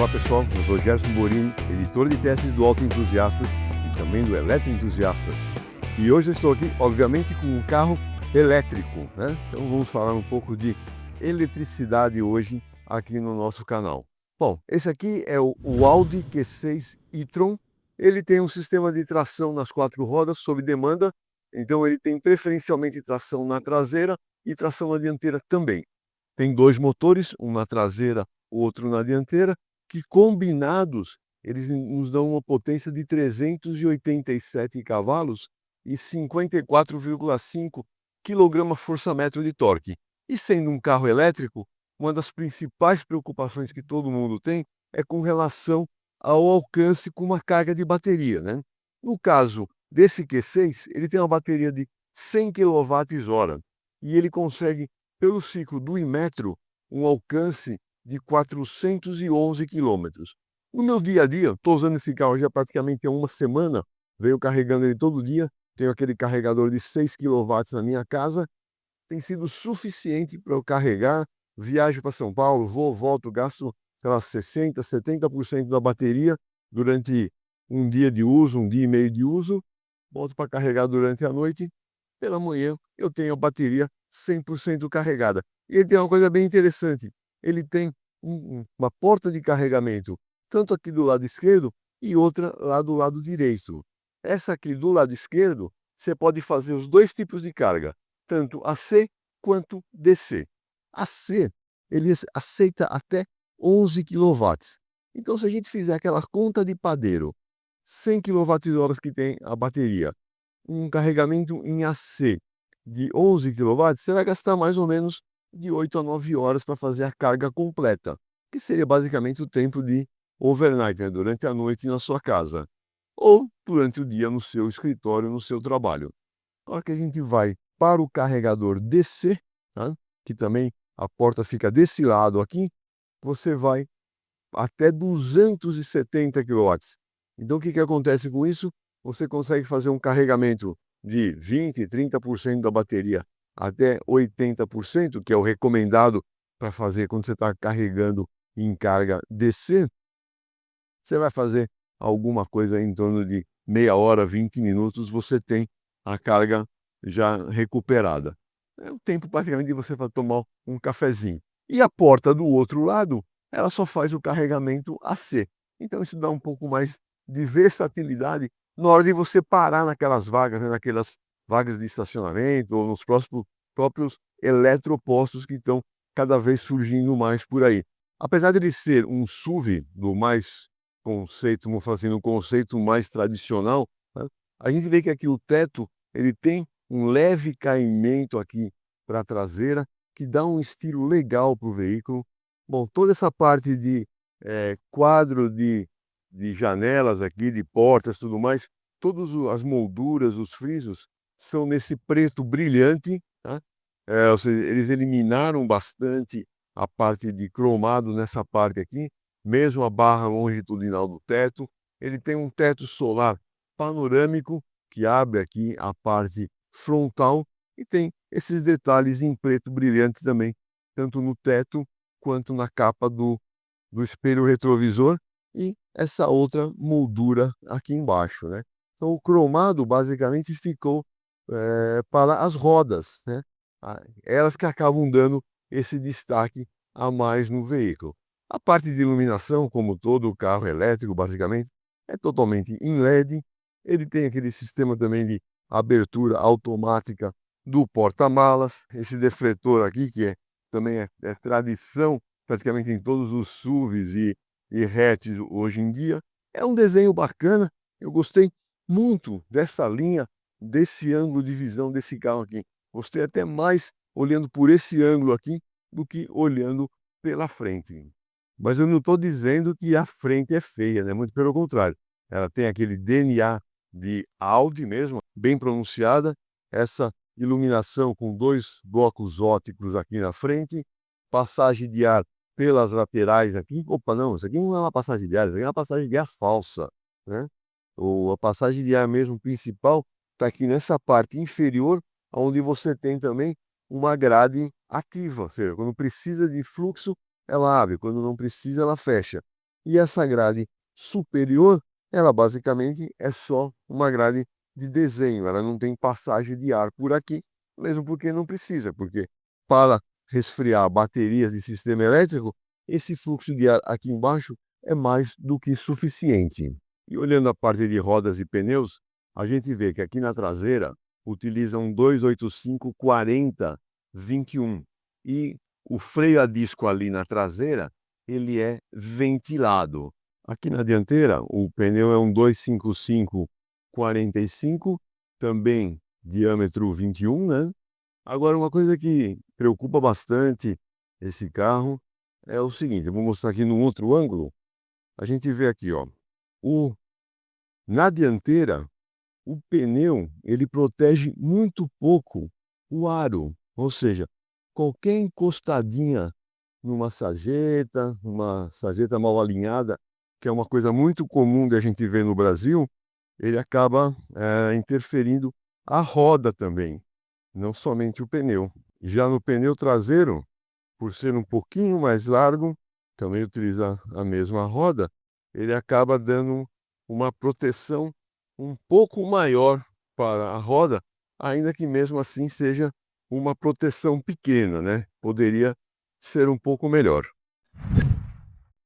Olá pessoal, eu sou Gerson Borini, editor de testes do Auto Entusiastas e também do Eletro Entusiastas. E hoje eu estou aqui, obviamente, com um carro elétrico, né? Então vamos falar um pouco de eletricidade hoje aqui no nosso canal. Bom, esse aqui é o Audi Q6 e-tron. Ele tem um sistema de tração nas 4 rodas sob demanda, então ele tem preferencialmente tração na traseira e tração na dianteira também. Tem 2 motores, um na traseira, o outro na dianteira, que combinados eles nos dão uma potência de 387 cavalos e 54,5 kgfm de torque. E sendo um carro elétrico, uma das principais preocupações que todo mundo tem é com relação ao alcance com uma carga de bateria, né? No caso desse Q6, ele tem uma bateria de 100 kWh e ele consegue, pelo ciclo do Inmetro, um alcance de 411 quilômetros. No meu dia a dia, estou usando esse carro já praticamente há uma semana, venho carregando ele todo dia, tenho aquele carregador de 6 kW na minha casa, tem sido suficiente para eu carregar, viajo para São Paulo, vou, volto, gasto aquelas 60%, 70% da bateria durante um dia de uso, um dia e meio de uso, volto para carregar durante a noite, pela manhã eu tenho a bateria 100% carregada. E ele tem uma coisa bem interessante, ele tem uma porta de carregamento, tanto aqui do lado esquerdo e outra lá do lado direito. Essa aqui do lado esquerdo, você pode fazer os 2 tipos de carga, tanto AC quanto DC. AC, ele aceita até 11 kW. Então, se a gente fizer aquela conta de padeiro, 100 kWh que tem a bateria, um carregamento em AC de 11 kW, você vai gastar mais ou menos de 8 a 9 horas para fazer a carga completa, que seria basicamente o tempo de overnight, né? Durante a noite na sua casa, ou durante o dia no seu escritório, no seu trabalho. Na hora que a gente vai para o carregador DC, tá? Que também a porta fica desse lado aqui, você vai até 270 kW. Então, o que acontece com isso? Você consegue fazer um carregamento de 20%, 30% da bateria até 80%, que é o recomendado para fazer quando você está carregando em carga DC. Você vai fazer alguma coisa em torno de meia hora, 20 minutos, você tem a carga já recuperada. É o tempo praticamente de você para tomar um cafezinho. E a porta do outro lado, ela só faz o carregamento AC. Então isso dá um pouco mais de versatilidade na hora de você parar naquelas vagas, né, naquelas vagas de estacionamento ou nos próprios eletropostos que estão cada vez surgindo mais por aí. Apesar de ele ser um SUV do mais conceito, vamos falar assim, no conceito mais tradicional, né, a gente vê que aqui o teto ele tem um leve caimento aqui para a traseira, que dá um estilo legal para o veículo. Bom, toda essa parte de quadro de janelas aqui, de portas, tudo mais, todas as molduras, os frisos, são nesse preto brilhante, tá? Ou seja, eles eliminaram bastante a parte de cromado nessa parte aqui, mesmo a barra longitudinal do teto. Ele tem um teto solar panorâmico, que abre aqui a parte frontal, e tem esses detalhes em preto brilhante também, tanto no teto quanto na capa do espelho retrovisor e essa outra moldura aqui embaixo, né? Então o cromado basicamente ficou para as rodas, né? Elas que acabam dando esse destaque a mais no veículo. A parte de iluminação, como todo carro elétrico basicamente, é totalmente em LED. Ele tem aquele sistema também de abertura automática do porta-malas, esse defletor aqui que também é tradição praticamente em todos os SUVs e hatches hoje em dia. É um desenho bacana, eu gostei muito dessa linha, desse ângulo de visão desse carro aqui. Gostei até mais olhando por esse ângulo aqui do que olhando pela frente. Mas eu não estou dizendo que a frente é feia, né? Muito pelo contrário. Ela tem aquele DNA de Audi mesmo, bem pronunciada, essa iluminação com 2 blocos óticos aqui na frente, passagem de ar pelas laterais aqui. Opa, não, isso aqui não é uma passagem de ar, isso aqui é uma passagem de ar falsa, né? Ou a passagem de ar mesmo principal está aqui nessa parte inferior, onde você tem também uma grade ativa, ou seja, quando precisa de fluxo, ela abre, quando não precisa, ela fecha. e essa grade superior, ela basicamente é só uma grade de desenho, ela não tem passagem de ar por aqui, mesmo porque não precisa, porque para resfriar baterias de sistema elétrico, esse fluxo de ar aqui embaixo é mais do que suficiente. E olhando a parte de rodas e pneus, a gente vê que aqui na traseira utiliza um 285/40/21 e o freio a disco ali na traseira, ele é ventilado. Aqui na dianteira, o pneu é um 255/45, também diâmetro 21, né? Agora, uma coisa que preocupa bastante esse carro é o seguinte, eu vou mostrar aqui num outro ângulo. A gente vê aqui, ó, na dianteira, o pneu, ele protege muito pouco o aro, ou seja, qualquer encostadinha numa sarjeta mal alinhada, que é uma coisa muito comum de a gente ver no Brasil, ele acaba interferindo a roda também, não somente o pneu. Já no pneu traseiro, por ser um pouquinho mais largo, também utiliza a mesma roda, ele acaba dando uma proteção um pouco maior para a roda, ainda que mesmo assim seja uma proteção pequena, né? Poderia ser um pouco melhor.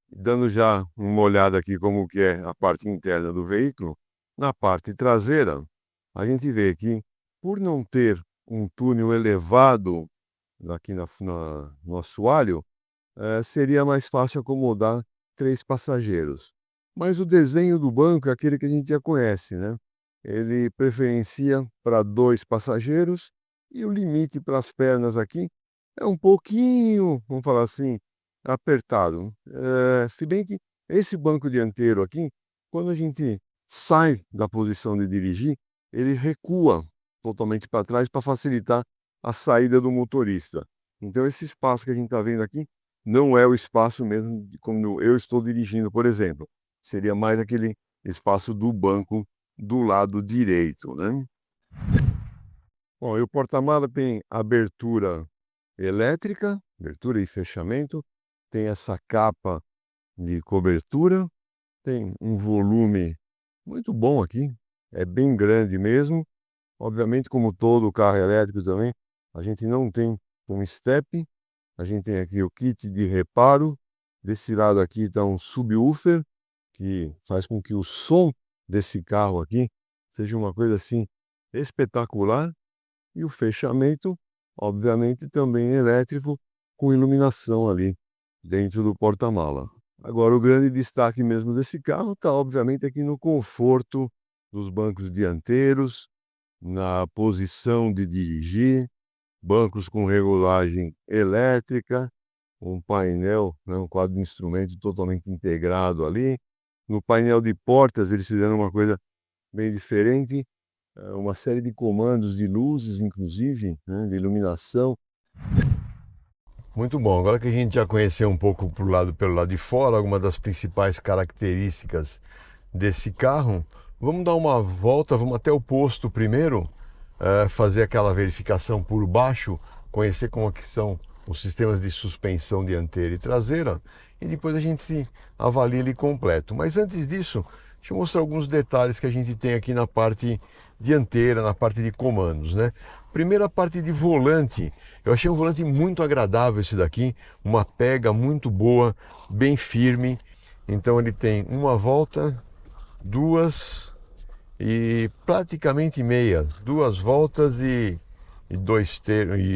Dando já uma olhada aqui como que é a parte interna do veículo, na parte traseira, a gente vê que, por não ter um túnel elevado aqui no assoalho, seria mais fácil acomodar 3 passageiros. Mas o desenho do banco é aquele que a gente já conhece, né? Ele preferencia para 2 passageiros e o limite para as pernas aqui é um pouquinho, vamos falar assim, apertado. Se bem que esse banco dianteiro aqui, quando a gente sai da posição de dirigir, ele recua totalmente para trás para facilitar a saída do motorista. Então esse espaço que a gente está vendo aqui não é o espaço mesmo de quando eu estou dirigindo, por exemplo. Seria mais aquele espaço do banco do lado direito, né? Bom, e o porta-mala tem abertura elétrica, abertura e fechamento, tem essa capa de cobertura, tem um volume muito bom aqui, é bem grande mesmo. Obviamente, como todo carro elétrico também, a gente não tem um step, a gente tem aqui o kit de reparo. Desse lado aqui está um subwoofer, que faz com que o som desse carro aqui seja uma coisa assim espetacular. E o fechamento, obviamente, também elétrico, com iluminação ali dentro do porta-mala. Agora, o grande destaque mesmo desse carro está, obviamente, aqui no conforto dos bancos dianteiros, na posição de dirigir, bancos com regulagem elétrica, um painel, né, um quadro de instrumento totalmente integrado ali. No painel de portas, eles fizeram uma coisa bem diferente, uma série de comandos de luzes, inclusive, né, de iluminação. Muito bom, agora que a gente já conheceu um pouco pelo lado de fora, algumas das principais características desse carro, vamos dar uma volta, vamos até o posto primeiro, fazer aquela verificação por baixo, conhecer como que são os sistemas de suspensão dianteira e traseira, e depois a gente se avalia ele completo. Mas antes disso, deixa eu mostrar alguns detalhes que a gente tem aqui na parte dianteira, na parte de comandos, né? Primeiro, a parte de volante. Eu achei um volante muito agradável esse daqui, uma pega muito boa, bem firme. Então ele tem uma volta, duas e praticamente meia, 2 voltas e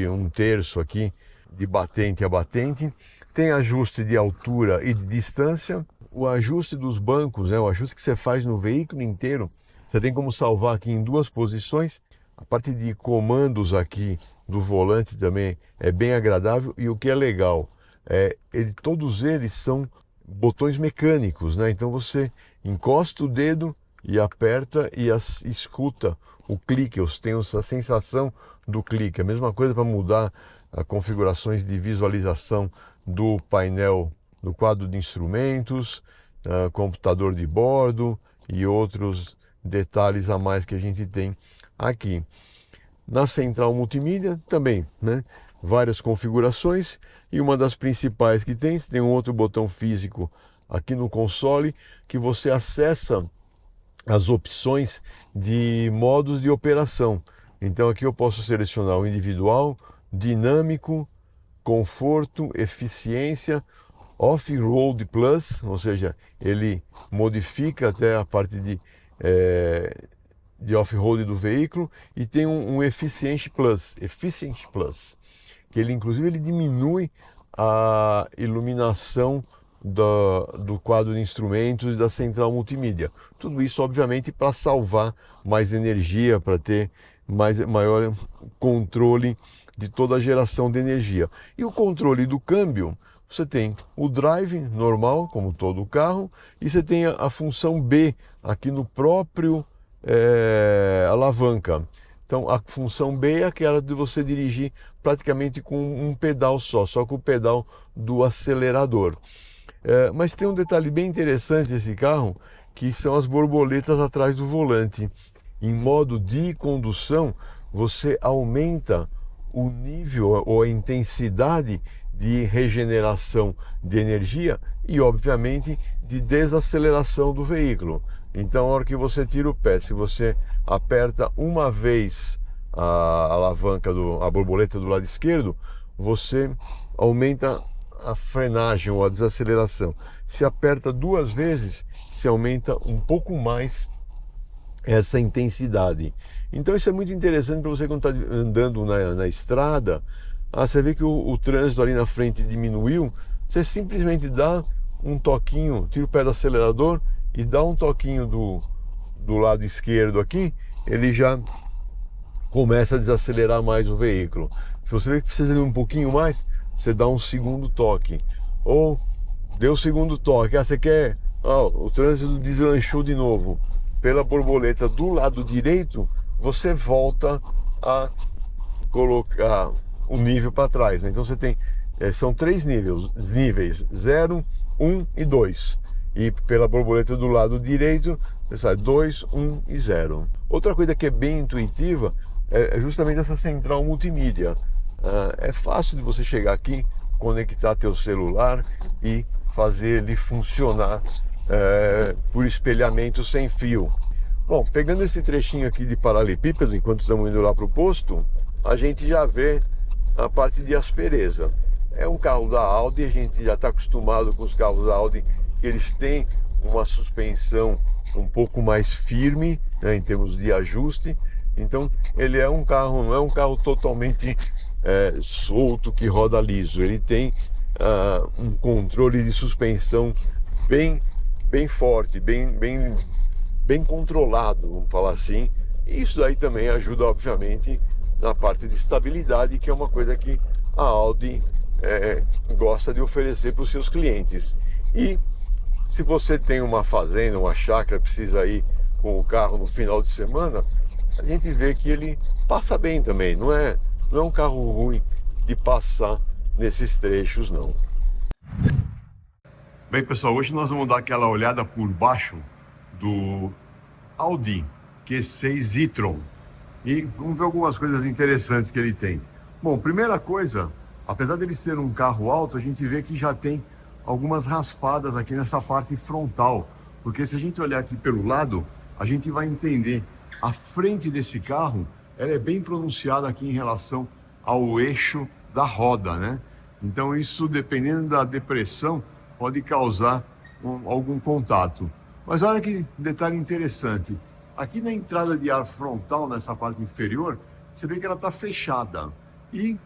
um terço aqui de batente a batente. Tem ajuste de altura e de distância. O ajuste dos bancos, o ajuste que você faz no veículo inteiro, você tem como salvar aqui em 2 posições. A parte de comandos aqui do volante também é bem agradável, e o que é legal, todos eles são botões mecânicos, né? Então você encosta o dedo e aperta e escuta o clique, tem a sensação do clique. A mesma coisa para mudar as configurações de visualização do painel, do quadro de instrumentos, computador de bordo e outros detalhes a mais que a gente tem aqui. Na central multimídia também, né? Várias configurações, e uma das principais que tem um outro botão físico aqui no console que você acessa as opções de modos de operação. Então aqui eu posso selecionar o individual, dinâmico, conforto, eficiência, off-road plus, ou seja, ele modifica até a parte de off-road do veículo, e tem um Efficient Plus, que ele inclusive ele diminui a iluminação do quadro de instrumentos e da central multimídia. Tudo isso, obviamente, para salvar mais energia, para ter maior controle de toda a geração de energia. E o controle do câmbio, você tem o drive normal, como todo o carro, e você tem a função B aqui no próprio alavanca. Então a função B é aquela de você dirigir praticamente com um pedal só com o pedal do acelerador. Mas tem um detalhe bem interessante desse carro, que são as borboletas atrás do volante. Em modo de condução, você aumenta o nível ou a intensidade de regeneração de energia e, obviamente, de desaceleração do veículo. Então, a hora que você tira o pé, se você aperta uma vez a alavanca, a borboleta do lado esquerdo, você aumenta a frenagem ou a desaceleração. Se aperta duas vezes, se aumenta um pouco mais essa intensidade. Então isso é muito interessante para você quando está andando na estrada. Você vê que o trânsito ali na frente diminuiu, você simplesmente dá um toquinho, tira o pé do acelerador e dá um toquinho do lado esquerdo aqui, ele já começa a desacelerar mais o veículo. Se você vê que precisa de um pouquinho mais, você dá um segundo toque. Ou deu o segundo toque, você quer, o trânsito deslanchou de novo. Pela borboleta do lado direito, você volta a colocar o nível para trás, né? Então você tem, são três níveis, 0, 1 e 2. E pela borboleta do lado direito, você sabe, 2, 1 e 0. Outra coisa que é bem intuitiva é justamente essa central multimídia. É fácil de você chegar aqui, conectar teu celular e fazer ele funcionar por espelhamento sem fio. Bom, pegando esse trechinho aqui de paralelepípedo, enquanto estamos indo lá para o posto, a gente já vê a parte de aspereza. É um carro da Audi, a gente já está acostumado com os carros da Audi, que eles têm uma suspensão um pouco mais firme, né, em termos de ajuste. Então ele é um carro, não é um carro totalmente solto que roda liso. Ele tem um controle de suspensão bem forte, bem controlado, vamos falar assim. E isso aí também ajuda, obviamente, na parte de estabilidade, que é uma coisa que a Audi gosta de oferecer para os seus clientes. E se você tem uma fazenda, uma chácara, precisa ir com o carro no final de semana, a gente vê que ele passa bem também. Não é um carro ruim de passar nesses trechos, não. Bem, pessoal, hoje nós vamos dar aquela olhada por baixo do Audi Q6 e-tron e vamos ver algumas coisas interessantes que ele tem. Bom, primeira coisa, apesar dele ser um carro alto, a gente vê que já tem algumas raspadas aqui nessa parte frontal, porque se a gente olhar aqui pelo lado, a gente vai entender a frente desse carro, ela é bem pronunciada aqui em relação ao eixo da roda, né? Então isso, dependendo da depressão, pode causar algum contato. Mas olha que detalhe interessante, aqui na entrada de ar frontal, nessa parte inferior, você vê que ela está fechada e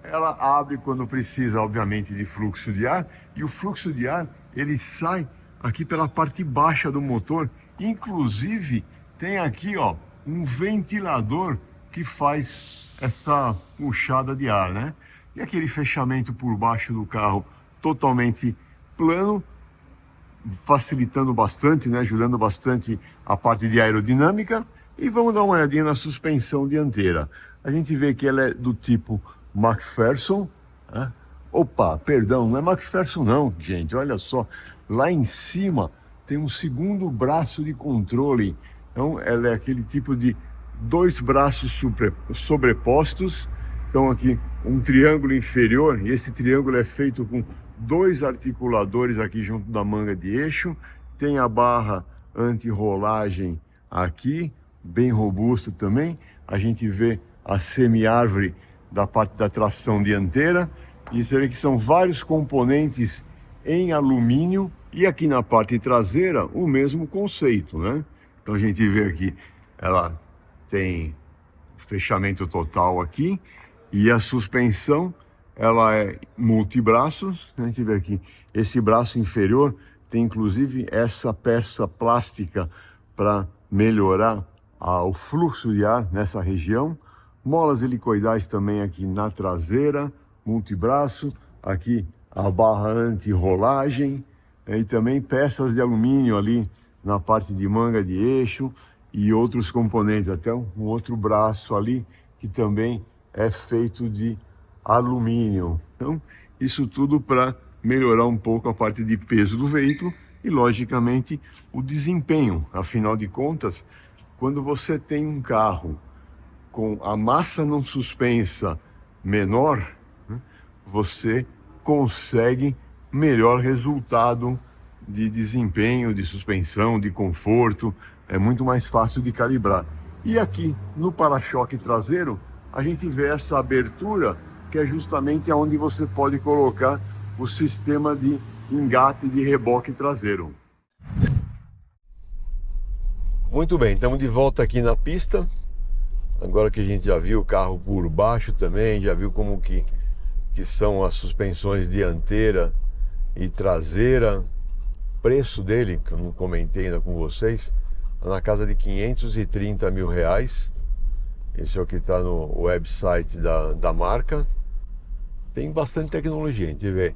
ela abre quando precisa, obviamente, de fluxo de ar, e o fluxo de ar ele sai aqui pela parte baixa do motor. Inclusive tem aqui um ventilador que faz essa puxada de ar, né? E aquele fechamento por baixo do carro totalmente plano, facilitando bastante, né? Ajudando bastante a parte de aerodinâmica. E vamos dar uma olhadinha na suspensão dianteira. A gente vê que ela é do tipo McPherson, né? Opa, perdão, não é McPherson não, gente, olha só, lá em cima tem um segundo braço de controle. Então ela é aquele tipo de dois braços sobrepostos. Então aqui um triângulo inferior, e esse triângulo é feito com dois articuladores aqui junto da manga de eixo, tem a barra anti-rolagem aqui, bem robusto também. A gente vê a semi-árvore da parte da tração dianteira, e você vê que são vários componentes em alumínio, e aqui na parte traseira o mesmo conceito, né? Então a gente vê aqui, ela tem fechamento total aqui, e a suspensão, ela é multibraços. A gente vê aqui, esse braço inferior tem inclusive essa peça plástica para melhorar o fluxo de ar nessa região. Molas helicoidais também aqui na traseira, multibraço, aqui a barra anti-rolagem, e também peças de alumínio ali na parte de manga de eixo e outros componentes, até um outro braço ali que também é feito de alumínio. Então, isso tudo para melhorar um pouco a parte de peso do veículo e, logicamente, o desempenho. Afinal de contas, quando você tem um carro com a massa não suspensa menor, né, você consegue melhor resultado de desempenho, de suspensão, de conforto. É muito mais fácil de calibrar. E aqui no para-choque traseiro, a gente vê essa abertura, que é justamente onde você pode colocar o sistema de engate de reboque traseiro. Muito bem, estamos de volta aqui na pista. Agora que a gente já viu o carro por baixo também, já viu como que são as suspensões dianteira e traseira. O preço dele, que eu não comentei ainda com vocês, na casa de 530 mil reais. Esse é o que está no website da marca. Tem bastante tecnologia, a gente vê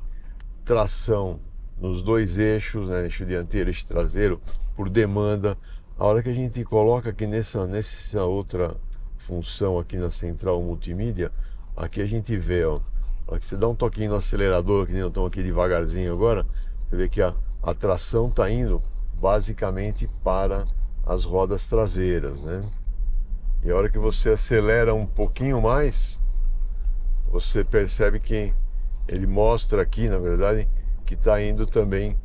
tração nos dois eixos, né, eixo dianteiro e eixo traseiro, por demanda. A hora que a gente coloca aqui nessa outra função aqui na central multimídia, aqui a gente vê, ó, a hora que você dá um toquinho no acelerador, que nem eu estou aqui devagarzinho agora, você vê que a tração está indo basicamente para as rodas traseiras, né? E a hora que você acelera um pouquinho mais, você percebe que ele mostra aqui, na verdade, que está indo também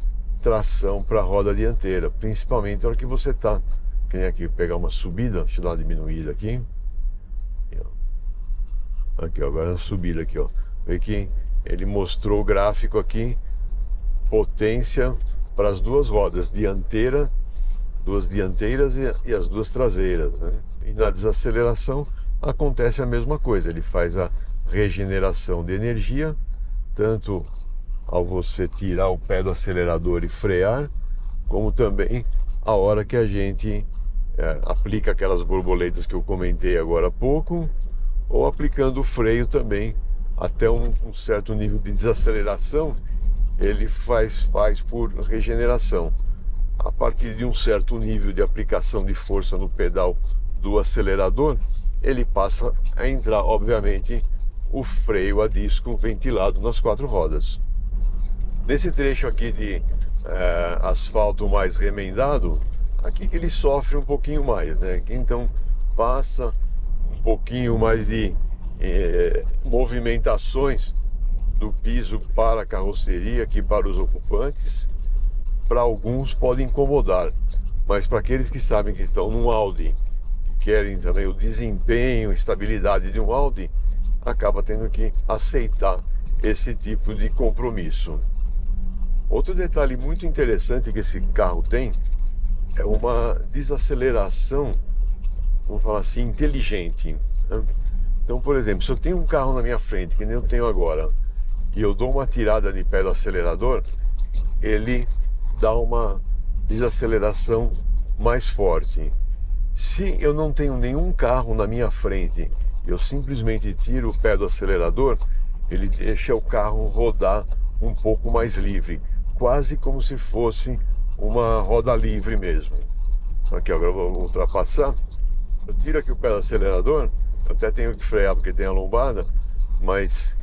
tração para a roda dianteira, principalmente a hora que você está, que nem aqui, pegar uma subida, deixa eu dar uma diminuída aqui. Aqui, ó, agora na subida aqui, ó. Vê que ele mostrou o gráfico aqui, potência para as duas rodas, dianteira, duas dianteiras e as duas traseiras, né? E na desaceleração acontece a mesma coisa, ele faz a regeneração de energia, tanto ao você tirar o pé do acelerador e frear, como também a hora que a gente aplica aquelas borboletas que eu comentei agora há pouco, ou aplicando o freio também até um certo nível de desaceleração, ele faz por regeneração. A partir de um certo nível de aplicação de força no pedal do acelerador, ele passa a entrar, obviamente, o freio a disco ventilado nas quatro rodas. Nesse trecho aqui de asfalto mais remendado, aqui que ele sofre um pouquinho mais, né? Aqui, então passa um pouquinho mais de movimentações do piso para a carroceria, aqui para os ocupantes. Para alguns pode incomodar, mas para aqueles que sabem que estão num Audi, que querem também o desempenho, estabilidade de um Audi, acaba tendo que aceitar esse tipo de compromisso. Outro detalhe muito interessante que esse carro tem é uma desaceleração, vamos falar assim, inteligente, né? Então, por exemplo, se eu tenho um carro na minha frente, que nem eu tenho agora, e eu dou uma tirada de pé do acelerador, ele dá uma desaceleração mais forte. Se eu não tenho nenhum carro na minha frente, eu simplesmente tiro o pé do acelerador, ele deixa o carro rodar um pouco mais livre, quase como se fosse uma roda livre mesmo. Aqui agora eu vou ultrapassar, eu tiro aqui o pé do acelerador, eu até tenho que frear porque tem a lombada, mas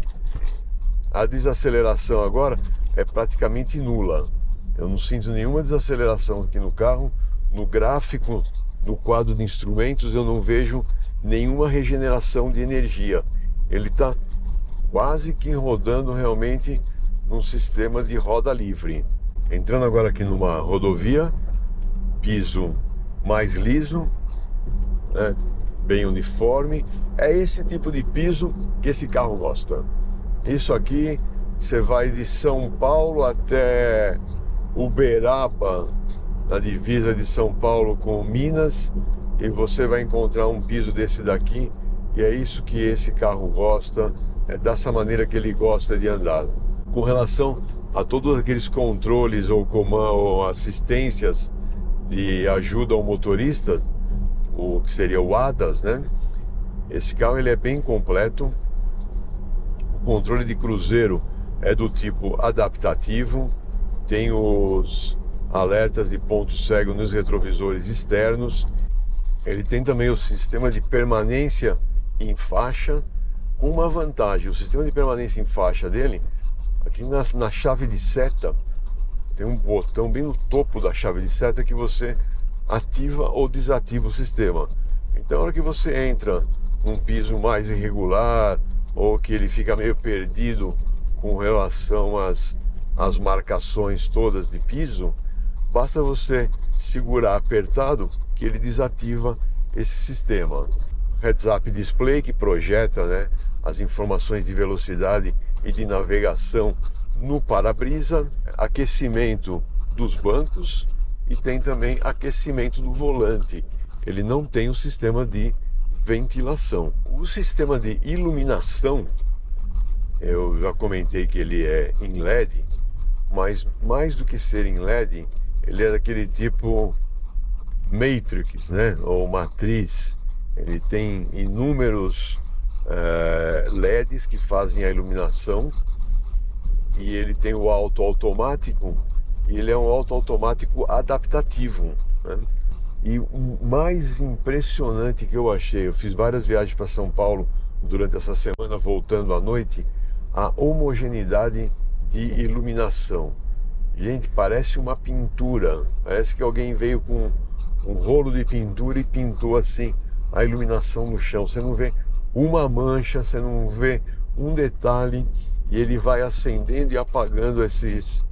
a desaceleração agora é praticamente nula. Eu não sinto nenhuma desaceleração aqui no carro. No gráfico, no quadro de instrumentos, eu não vejo nenhuma regeneração de energia. Ele está quase que rodando realmente num sistema de roda livre. Entrando agora aqui numa rodovia, piso mais liso, né, bem uniforme. É esse tipo de piso que esse carro gosta. Isso aqui, você vai de São Paulo até Uberaba, na divisa de São Paulo com Minas, e você vai encontrar um piso desse daqui, e é isso que esse carro gosta, é dessa maneira que ele gosta de andar. Com relação a todos aqueles controles ou assistências de ajuda ao motorista, o que seria o ADAS, né? Esse carro ele é bem completo. O controle de cruzeiro é do tipo adaptativo, tem os alertas de ponto cego nos retrovisores externos. Ele tem também o sistema de permanência em faixa, com uma vantagem: o sistema de permanência em faixa dele, aqui na chave de seta, tem um botão bem no topo da chave de seta que você ativa ou desativa o sistema. Então, na hora que você entra num piso mais irregular, ou que ele fica meio perdido com relação às marcações todas de piso, basta você segurar apertado que ele desativa esse sistema. Heads-up display que projeta, né, as informações de velocidade e de navegação no para-brisa, aquecimento dos bancos e tem também aquecimento do volante. Ele não tem um sistema de ventilação. O sistema de iluminação, eu já comentei que ele é em LED, mas mais do que ser em LED, ele é daquele tipo Matrix, né? Ou matriz. Ele tem inúmeros LEDs que fazem a iluminação, e ele tem o auto automático, e ele é um auto automático adaptativo, né? E o mais impressionante que eu achei, eu fiz várias viagens para São Paulo durante essa semana, voltando à noite, a homogeneidade de iluminação. Gente, parece uma pintura, parece que alguém veio com um rolo de pintura e pintou assim a iluminação no chão. Você não vê uma mancha, você não vê um detalhe, e ele vai acendendo e apagando esses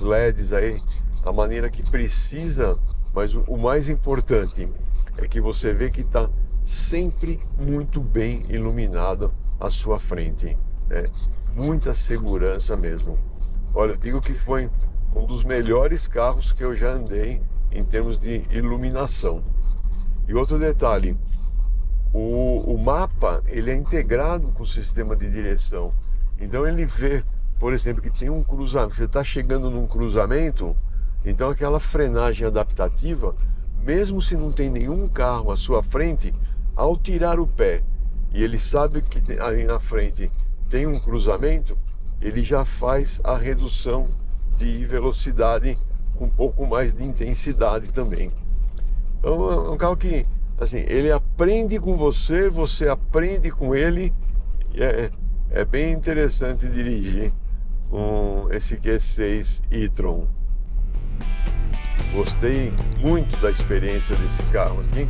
LEDs aí da maneira que precisa. Mas o mais importante é que você vê que está sempre muito bem iluminado à sua frente, né? Muita segurança mesmo. Olha, eu digo que foi um dos melhores carros que eu já andei em termos de iluminação. E outro detalhe, o mapa ele é integrado com o sistema de direção. Então ele vê, por exemplo, que tem um cruzamento, você está chegando num cruzamento, então aquela frenagem adaptativa, mesmo se não tem nenhum carro à sua frente, ao tirar o pé e ele sabe que aí na frente tem um cruzamento, ele já faz a redução de velocidade com um pouco mais de intensidade também. Então é um carro que, assim, ele aprende com você, você aprende com ele, e é bem interessante dirigir esse Q6 e-tron. Gostei muito da experiência desse carro aqui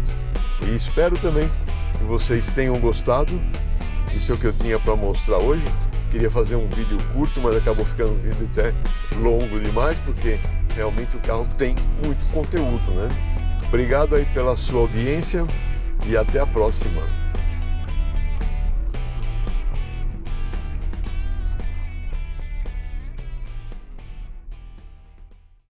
e espero também que vocês tenham gostado. Isso é o que eu tinha para mostrar hoje. Queria fazer um vídeo curto, mas acabou ficando um vídeo até longo demais, porque realmente o carro tem muito conteúdo, né? Obrigado aí pela sua audiência e até a próxima.